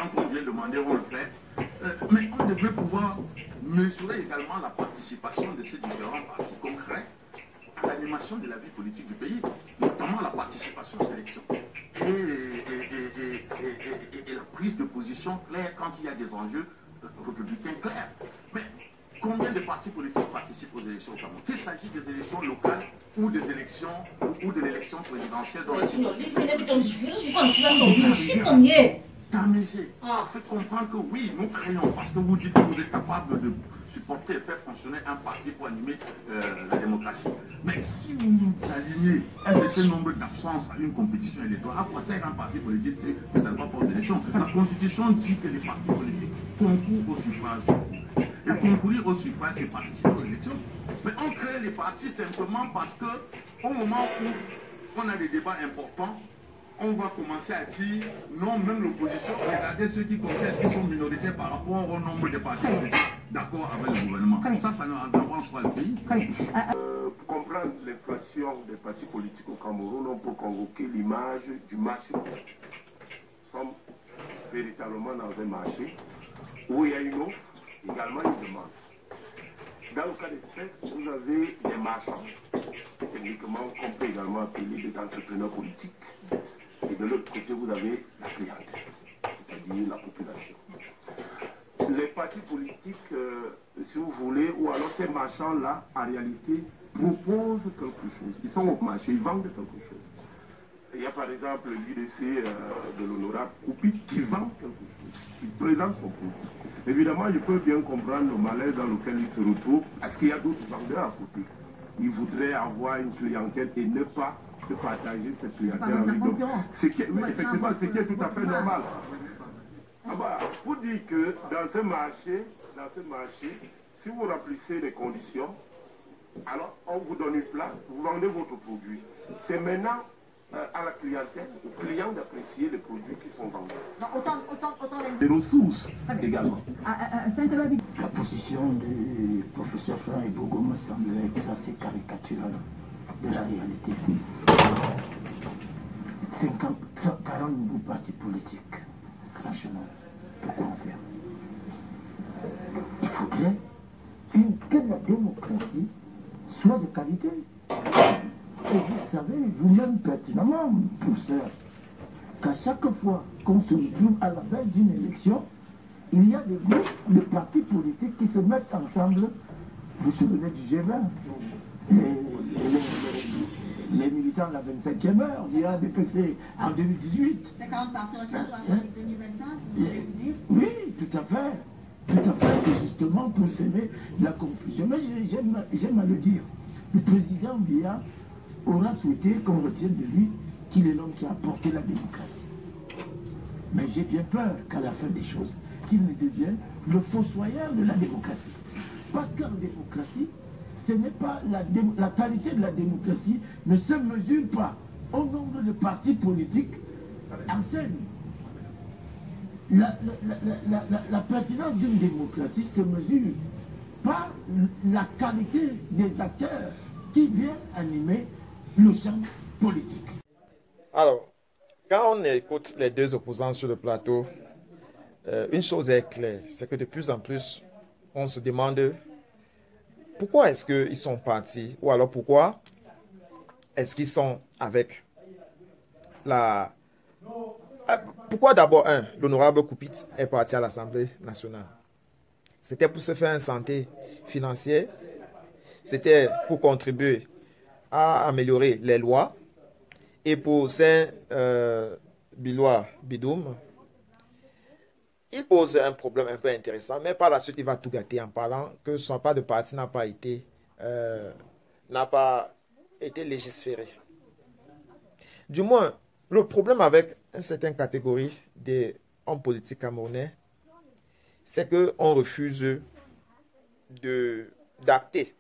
quand on vient demander, on le fait. Mais on devrait pouvoir mesurer également la participation de ces différents partis concrets à l'animation de la vie politique du pays, notamment la participation aux élections. Et la prise de position claire quand il y a des enjeux républicains clairs. Mais combien de partis politiques participent aux élections au Cameroun? Qu'il s'agisse des élections locales ou des élections ou de l'élection présidentielle dans T'amuser. Faites comprendre que oui, nous créons, parce que vous dites que vous êtes capable de supporter et faire fonctionner un parti pour animer la démocratie. Mais si vous alignez un certain nombre d'absences à une compétition électorale, à quoi sert un parti politique qui ne sert pas pour l'élection? La Constitution dit que les partis politiques concourent au suffrage. Et concourir au suffrage, c'est participer aux élections. Mais on crée les partis simplement parce que au moment où on a des débats importants, on va commencer à dire non, même l'opposition, regardez ceux qui contestent, qui sont minoritaires par rapport au nombre de partis d'accord avec le gouvernement. Ça n'avance pas le pays. Pour comprendre l'inflation des partis politiques au Cameroun, on peut convoquer l'image du marché. Nous sommes véritablement dans un marché où il y a une offre, également une demande. Dans le cas d'espèce, vous avez des marchands, techniquement qu'on peut également appeler des entrepreneurs politiques. Et de l'autre côté, vous avez la clientèle, c'est-à-dire la population. Les partis politiques, si vous voulez, ou alors ces marchands-là, en réalité, proposent quelque chose. Ils sont au marché, ils vendent quelque chose. Il y a par exemple l'UDC de l'honorable Koupi qui vend quelque chose, qui présente son produit. Évidemment, je peux bien comprendre le malaise dans lequel il se retrouve, parce qu'il y a d'autres vendeurs à côté. Ils voudraient avoir une clientèle et ne pas de partager cette clientèle avec d'autres. Oui, effectivement, ce qui est tout à fait normal. Pour dire que dans ce marché, si vous remplissez les conditions, alors on vous donne une place, vous vendez votre produit. C'est maintenant à la clientèle, aux clients d'apprécier les produits qui sont vendus. Les ressources également. La position du professeur Franck Ebogo me semble être assez caricaturale de la réalité. 40 nouveaux partis politiques. Franchement, pourquoi en faire? Il faudrait que la démocratie soit de qualité. Et vous savez, vous-même pertinemment, professeur, qu'à chaque fois qu'on se retrouve à la veille d'une élection, il y a des groupes de partis politiques qui se mettent ensemble. Vous vous souvenez du G20? Les militants de la 25e heure, via DPC en 2018. 50 partis en question en 2025, si vous voulez vous dire? Oui, tout à fait. Tout à fait, c'est justement pour semer la confusion. Mais j'aime à le dire. Le président Biya aura souhaité qu'on retienne de lui qu'il est l'homme qui a apporté la démocratie. Mais j'ai bien peur qu'à la fin des choses, qu'il ne devienne le fossoyeur de la démocratie. Parce qu'en démocratie, ce n'est pas la qualité de la démocratie ne se mesure pas au nombre de partis politiques enseignent. La pertinence d'une démocratie se mesure par la qualité des acteurs qui viennent animer le champ politique. Alors, quand on écoute les deux opposants sur le plateau, une chose est claire, c'est que de plus en plus, on se demande pourquoi est-ce qu'ils sont partis, ou alors pourquoi est-ce qu'ils sont avec la... Pourquoi d'abord, l'honorable Koupit est parti à l'Assemblée nationale? C'était pour se faire une santé financière, c'était pour contribuer à améliorer les lois, et pour Saint-Bilois Bidoum, il pose un problème un peu intéressant, mais par la suite, il va tout gâter en parlant que son pas de parti n'a pas été légiféré. Du moins, le problème avec une certaine catégorie des hommes politiques camerounais, c'est qu'on refuse d'acter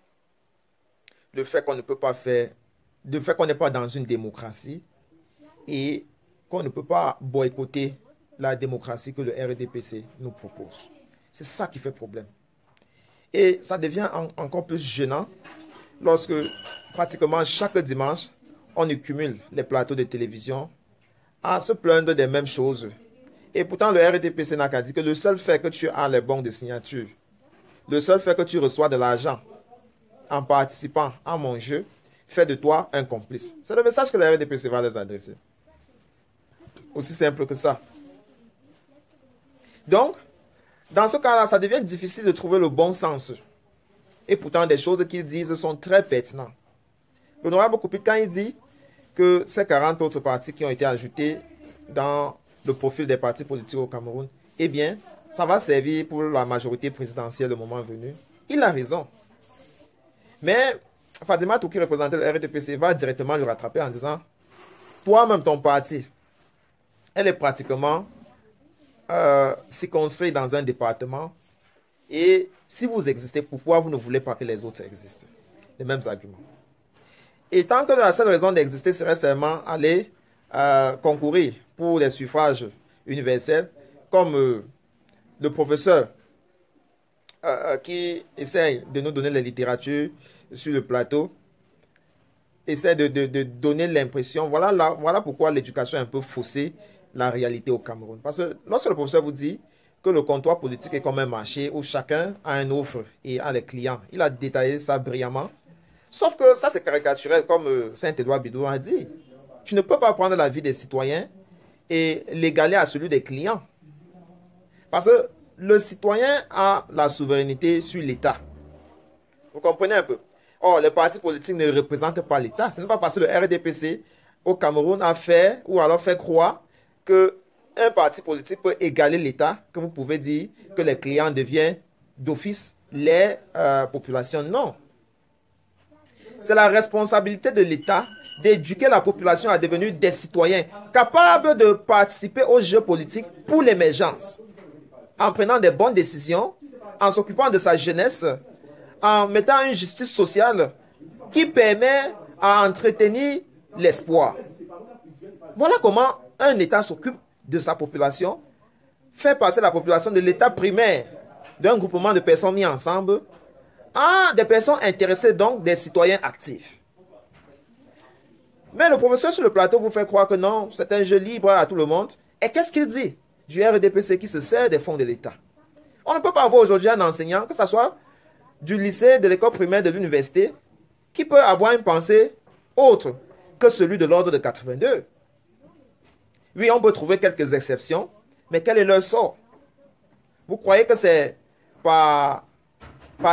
le fait qu'on ne peut pas faire, le fait qu'on n'est pas dans une démocratie et qu'on ne peut pas boycotter la démocratie que le RDPC nous propose. C'est ça qui fait problème. Et ça devient encore plus gênant lorsque pratiquement chaque dimanche, on cumule les plateaux de télévision à se plaindre des mêmes choses Et pourtant, le RDPC n'a qu'à dire que le seul fait que tu as les bons de signature, le seul fait que tu reçois de l'argent en participant à mon jeu, fait de toi un complice. C'est le message que le RDPC va les adresser. Aussi simple que ça. Donc, dans ce cas-là, ça devient difficile de trouver le bon sens. Et pourtant, des choses qu'ils disent sont très pertinentes. L'honorable Koupit, quand il dit que ces 40 autres partis qui ont été ajoutés dans le profil des partis politiques au Cameroun, eh bien, ça va servir pour la majorité présidentielle le moment venu. Il a raison. Mais Fadima Tou, qui représentait le RDPC, va directement le rattraper en disant, toi-même, ton parti, elle est pratiquement circonscrit dans un département. Et si vous existez, pourquoi vous ne voulez pas que les autres existent? Les mêmes arguments. Et tant que la seule raison d'exister serait seulement aller concourir pour les suffrages universels, comme le professeur qui essaye de nous donner la littérature sur le plateau, essaie de donner l'impression, voilà pourquoi l'éducation est un peu faussée, la réalité au Cameroun. Parce que lorsque le professeur vous dit que le comptoir politique est comme un marché où chacun a une offre et a les clients, il a détaillé ça brillamment. Sauf que ça, c'est caricatural, comme Saint-Édouard Bidou a dit. Tu ne peux pas prendre la vie des citoyens et l'égaler à celui des clients. Parce que le citoyen a la souveraineté sur l'État. Vous comprenez un peu? Or, les partis politiques ne représentent pas l'État. Ce n'est pas parce que le RDPC au Cameroun a fait ou alors fait croire qu'un parti politique peut égaler l'État, que vous pouvez dire que les clients deviennent d'office les populations. Non. C'est la responsabilité de l'État d'éduquer la population à devenir des citoyens capables de participer aux jeux politiques pour l'émergence, en prenant des bonnes décisions, en s'occupant de sa jeunesse, en mettant une justice sociale qui permet à entretenir l'espoir. Voilà comment un État s'occupe de sa population, fait passer la population de l'État primaire, d'un groupement de personnes mis ensemble, à des personnes intéressées, donc des citoyens actifs. Mais le professeur sur le plateau vous fait croire que non, c'est un jeu libre à tout le monde. Et qu'est-ce qu'il dit du RDPC qui se sert des fonds de l'État? On ne peut pas avoir aujourd'hui un enseignant, que ce soit du lycée, de l'école primaire, de l'université, qui peut avoir une pensée autre que celui de l'ordre de 82. Oui, on peut trouver quelques exceptions, mais quel est leur sort? Vous croyez que c'est par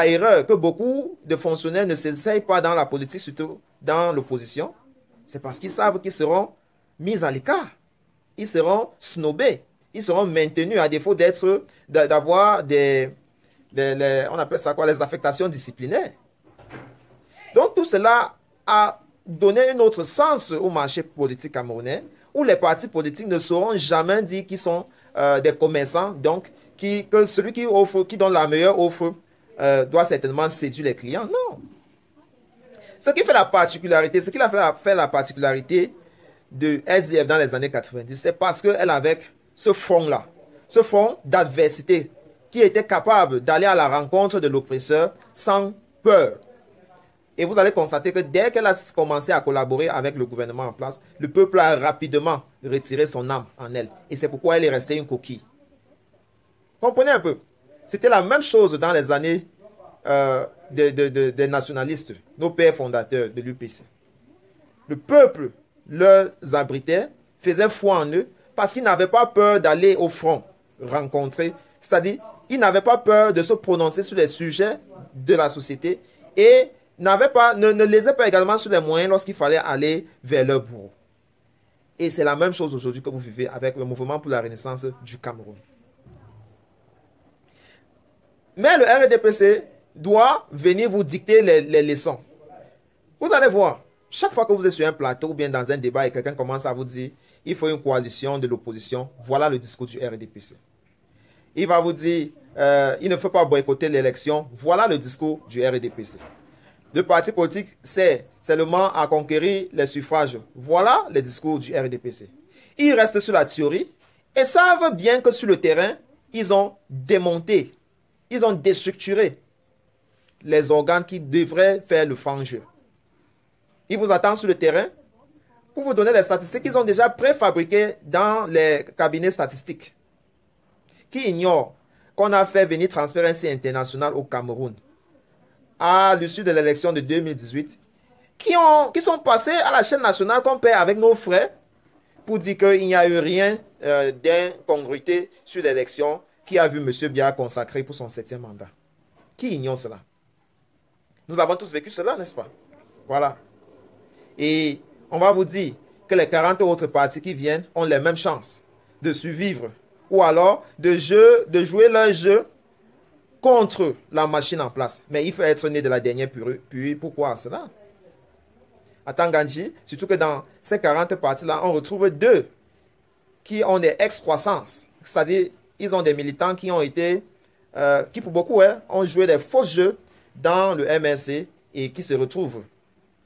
erreur que beaucoup de fonctionnaires ne s'essayent pas dans la politique, surtout dans l'opposition? C'est parce qu'ils savent qu'ils seront mis à l'écart. Ils seront snobés. Ils seront maintenus à défaut d'avoir on appelle ça quoi, les affectations disciplinaires. Donc tout cela a donné un autre sens au marché politique camerounais, où les partis politiques ne sauront jamais dire qu'ils sont des commerçants, donc que celui qui donne la meilleure offre doit certainement séduire les clients. Non. Ce qui fait la particularité, ce qui a fait la particularité de SDF dans les années 90, c'est parce qu'elle avait ce front-là, ce front d'adversité, qui était capable d'aller à la rencontre de l'oppresseur sans peur. Et vous allez constater que dès qu'elle a commencé à collaborer avec le gouvernement en place, le peuple a rapidement retiré son âme en elle. Et c'est pourquoi elle est restée une coquille. Comprenez un peu. C'était la même chose dans les années des nationalistes, nos pères fondateurs de l'UPC. Le peuple leur abritait, faisait foi en eux, parce qu'ils n'avaient pas peur d'aller au front rencontrer. C'est-à-dire, ils n'avaient pas peur de se prononcer sur les sujets de la société et ne lésaient pas également sur les moyens lorsqu'il fallait aller vers leur bourreau. Et c'est la même chose aujourd'hui que vous vivez avec le mouvement pour la renaissance du Cameroun. Mais le RDPC doit venir vous dicter les leçons. Vous allez voir, chaque fois que vous êtes sur un plateau ou bien dans un débat et quelqu'un commence à vous dire il faut une coalition de l'opposition, voilà le discours du RDPC. Il va vous dire il ne faut pas boycotter l'élection, voilà le discours du RDPC. Le parti politique sert seulement à conquérir les suffrages, voilà le discours du RDPC. Ils restent sur la théorie et savent bien que sur le terrain, ils ont démonté, ils ont déstructuré les organes qui devraient faire le franc-jeu. Ils vous attendent sur le terrain pour vous donner les statistiques qu'ils ont déjà préfabriquées dans les cabinets statistiques. qui ignorent qu'on a fait venir Transparency International au Cameroun à l'issue de l'élection de 2018, qui sont passés à la chaîne nationale qu'on paie avec nos frais pour dire qu'il n'y a eu rien d'incongruité sur l'élection qui a vu M. Biya consacré pour son 7e mandat. Qui ignore cela? Nous avons tous vécu cela, n'est-ce pas? Voilà. Et on va vous dire que les 40 autres partis qui viennent ont les mêmes chances de survivre ou alors de jouer leur jeu contre la machine en place. Mais il faut être né de la dernière pluie. Pourquoi cela? À Tangandji, surtout que dans ces 40 partis-là, on retrouve 2 qui ont des ex-croissances. C'est-à-dire, ils ont des militants qui ont été, qui pour beaucoup, ont joué des faux jeux dans le MRC et qui se retrouvent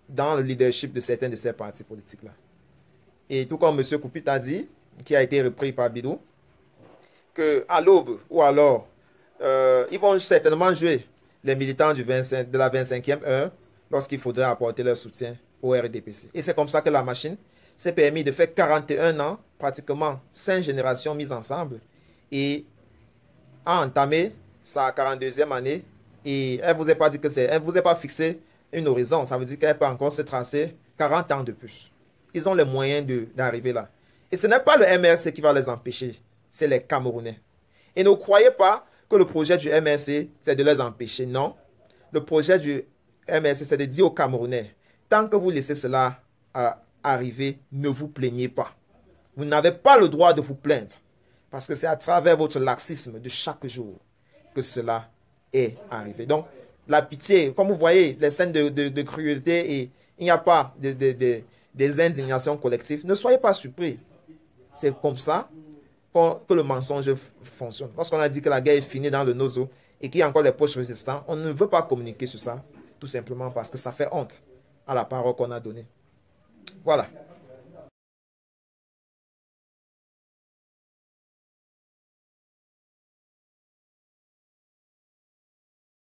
dans le leadership de certains de ces partis politiques-là. Et tout comme M. Koupit a dit, qui a été repris par Bidou, qu'à l'aube, ou alors, ils vont certainement jouer les militants de la 25e heure lorsqu'il faudra apporter leur soutien au RDPC. Et c'est comme ça que la machine s'est permis de faire 41 ans, pratiquement 5 générations mises ensemble, et a entamé sa 42e année. Et elle ne vous a pas dit que c'est, elle ne vous a pas fixé une horizon. Ça veut dire qu'elle peut encore se tracer 40 ans de plus. Ils ont les moyens d'arriver là. Et ce n'est pas le MRC qui va les empêcher, c'est les Camerounais. Et ne croyez pas que le projet du MRC, c'est de les empêcher. Non. Le projet du MRC, c'est de dire aux Camerounais, tant que vous laissez cela arriver, ne vous plaignez pas. Vous n'avez pas le droit de vous plaindre. Parce que c'est à travers votre laxisme de chaque jour que cela est arrivé. Donc, la pitié, comme vous voyez, les scènes de cruauté, et il n'y a pas des indignations collectives. Ne soyez pas surpris. C'est comme ça que le mensonge fonctionne. Lorsqu'on a dit que la guerre est finie dans le Nozo et qu'il y a encore des poches résistantes, on ne veut pas communiquer sur ça, tout simplement parce que ça fait honte à la parole qu'on a donnée. Voilà.